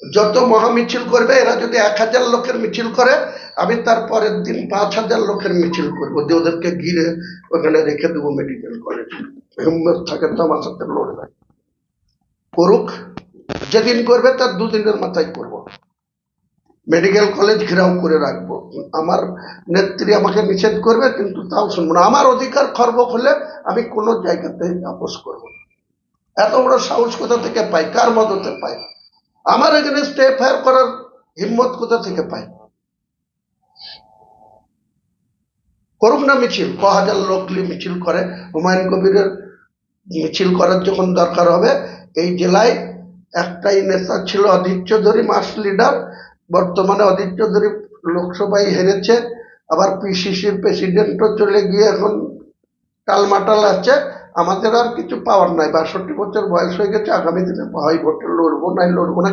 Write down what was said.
যত মহা মিছিল করবে, এরা যদি 1000 লোকের মিছিল করে, আমি তার পরের দিন 5000 লোকের মিছিল করবো, যে ওদেরকে ঘিরে ওখানে রেখে দেবো মেডিকেল কলেজ। হিম্মত থাকে তো আমার সাথে লড়বে, করুক। যেদিন করবে তার দুদিনের মাথায় করবো, মেডিকেল কলেজ ঘেরাও করে রাখবো। আমার নেত্রী আমাকে নিষেধ করবে, কিন্তু তাও শুনবো না। আমার অধিকার খর্ব হলে আমি কোনো জায়গাতে আপোষ করবো না। এত বড় সাহস কোথা থেকে পাই, কার মদতে পাই? আমার এগেনস্টে এফআইআর করার হিম্মত কোথা থেকে পাই? করুক না মিছিল, 1000 লোক মিছিল করে। হুমায়ুন কবিরের মিছিল করার যখন দরকার হবে, এই জেলায় একটাই নেতা ছিল অধীর চৌধুরী, মাস লিডার। বর্তমানে অধীর চৌধুরী লোকসভায় হেরেছে, আবার পিসিসির প্রেসিডেন্টও চলে গিয়ে এখন টালমাটাল আছে। আমাদের আর কিছু পাওয়ার নাই, 62 বছর বয়স হয়ে গেছে। আগামী দিনে হয় ভোটে লড়বো নাই লড়বো না,